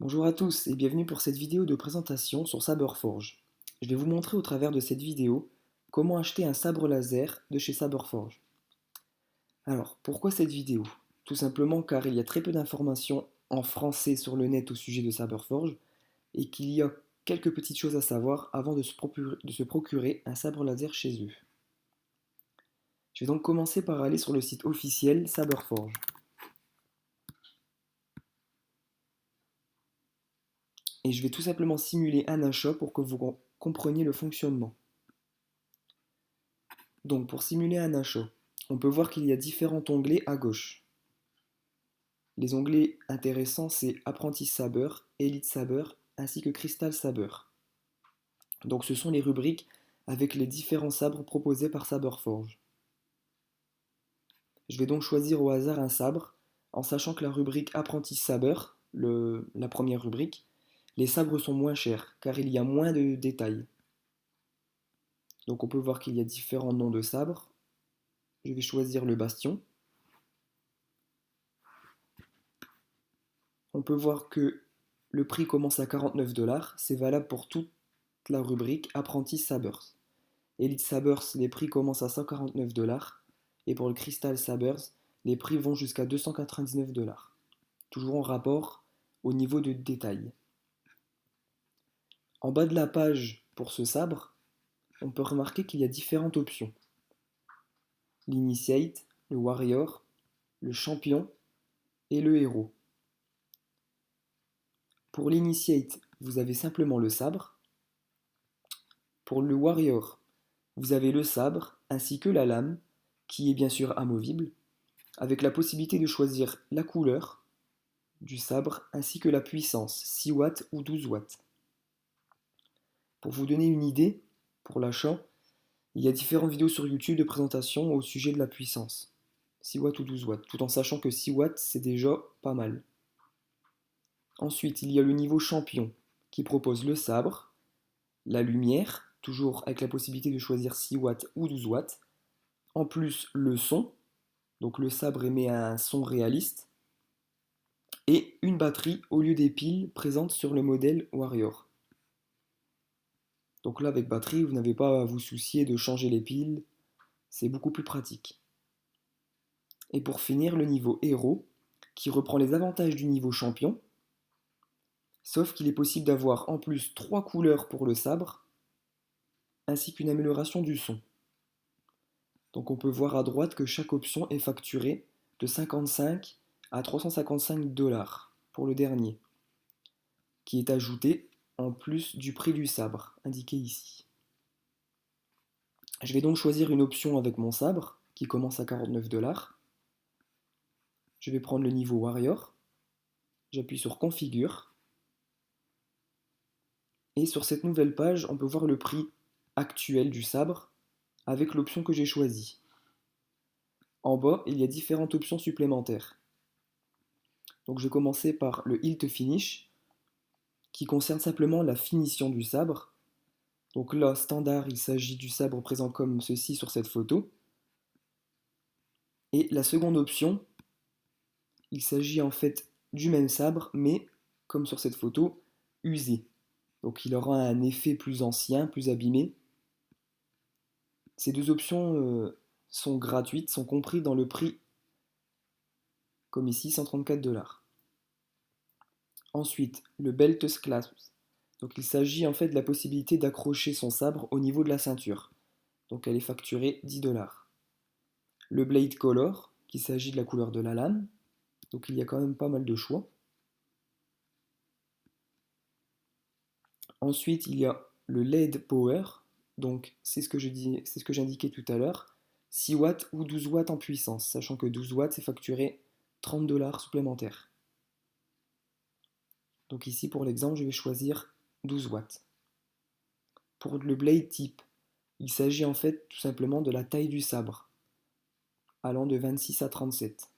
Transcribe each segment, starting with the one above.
Bonjour à tous et bienvenue pour cette vidéo de présentation sur Saberforge. Je vais vous montrer au travers de cette vidéo comment acheter un sabre laser de chez Saberforge. Alors, pourquoi cette vidéo? Tout simplement car il y a très peu d'informations en français sur le net au sujet de Saberforge et qu'il y a quelques petites choses à savoir avant de se procurer un sabre laser chez eux. Je vais donc commencer par aller sur le site officiel Saberforge. Et je vais tout simplement simuler un achat pour que vous compreniez le fonctionnement. Donc pour simuler un achat, on peut voir qu'il y a différents onglets à gauche. Les onglets intéressants c'est Apprenti Saber, Elite Saber ainsi que Crystal Saber. Donc ce sont les rubriques avec les différents sabres proposés par Saberforge. Je vais donc choisir au hasard un sabre en sachant que la rubrique Apprenti Saber, la première rubrique, les sabres sont moins chers car il y a moins de détails. Donc on peut voir qu'il y a différents noms de sabres. Je vais choisir le Bastion. On peut voir que le prix commence à 49 $, c'est valable pour toute la rubrique Apprenti Sabers. Elite Sabers, les prix commencent à 149 $, et pour le Crystal Sabers, les prix vont jusqu'à 299 $. Toujours en rapport au niveau de détail. En bas de la page pour ce sabre, on peut remarquer qu'il y a différentes options. L'Initiate, le Warrior, le Champion et le Héros. Pour l'Initiate, vous avez simplement le sabre. Pour le Warrior, vous avez le sabre ainsi que la lame, qui est bien sûr amovible, avec la possibilité de choisir la couleur du sabre ainsi que la puissance, 6 watts ou 12 watts. Pour vous donner une idée, pour l'achat, il y a différentes vidéos sur YouTube de présentation au sujet de la puissance, 6 watts ou 12 watts, tout en sachant que 6 watts c'est déjà pas mal. Ensuite, il y a le niveau champion, qui propose le sabre, la lumière, toujours avec la possibilité de choisir 6 watts ou 12 watts, en plus le son, donc le sabre émet un son réaliste, et une batterie au lieu des piles présentes sur le modèle Warrior. Donc là avec batterie, vous n'avez pas à vous soucier de changer les piles, c'est beaucoup plus pratique. Et pour finir, le niveau héros, qui reprend les avantages du niveau champion, sauf qu'il est possible d'avoir en plus 3 couleurs pour le sabre, ainsi qu'une amélioration du son. Donc on peut voir à droite que chaque option est facturée de 55 à 355 $ pour le dernier, qui est ajouté en plus du prix du sabre, indiqué ici. Je vais donc choisir une option avec mon sabre, qui commence à 49 $. Je vais prendre le niveau Warrior, j'appuie sur Configure, et sur cette nouvelle page, on peut voir le prix actuel du sabre avec l'option que j'ai choisie. En bas, il y a différentes options supplémentaires. Donc je vais commencer par le Hilt Finish, qui concerne simplement la finition du sabre. Donc là, standard, il s'agit du sabre présent comme ceci sur cette photo. Et la seconde option, il s'agit en fait du même sabre, mais comme sur cette photo, usé. Donc il aura un effet plus ancien, plus abîmé. Ces deux options sont gratuites, sont comprises dans le prix, comme ici, 134 $. Ensuite, le Belt Clasp. Donc il s'agit en fait de la possibilité d'accrocher son sabre au niveau de la ceinture. Donc elle est facturée 10 $. Le Blade Color, qu'il s'agit de la couleur de la lame. Donc il y a quand même pas mal de choix. Ensuite, il y a le LED Power. Donc c'est ce que j'indiquais tout à l'heure. 6 watts ou 12 watts en puissance, sachant que 12 watts c'est facturé 30 $ supplémentaires. Donc ici pour l'exemple, je vais choisir 12 watts. Pour le blade type, il s'agit en fait tout simplement de la taille du sabre, allant de 26 à 37.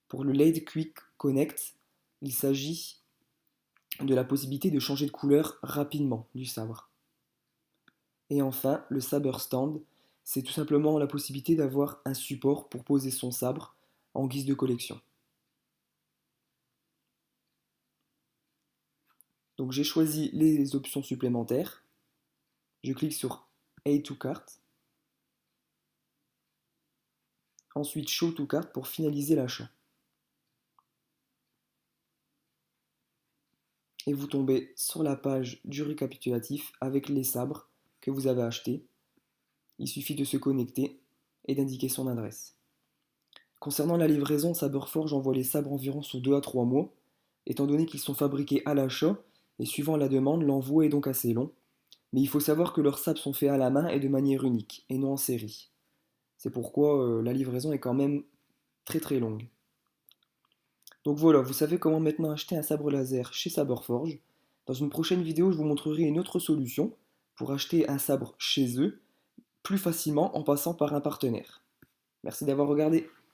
Pour le LED Quick Connect, il s'agit de la possibilité de changer de couleur rapidement du sabre. Et enfin, le saber stand, c'est tout simplement la possibilité d'avoir un support pour poser son sabre en guise de collection. Donc j'ai choisi les options supplémentaires. Je clique sur Add to Cart. Ensuite Show to Cart pour finaliser l'achat. Et vous tombez sur la page du récapitulatif avec les sabres que vous avez achetés. Il suffit de se connecter et d'indiquer son adresse. Concernant la livraison, Saberforge envoie les sabres environ sur 2 à 3 mois, étant donné qu'ils sont fabriqués à l'achat et suivant la demande, l'envoi est donc assez long. Mais il faut savoir que leurs sabres sont faits à la main et de manière unique, et non en série. C'est pourquoi la livraison est quand même très très longue. Donc voilà, vous savez comment maintenant acheter un sabre laser chez Saberforge. Dans une prochaine vidéo, je vous montrerai une autre solution pour acheter un sabre chez eux plus facilement en passant par un partenaire. Merci d'avoir regardé.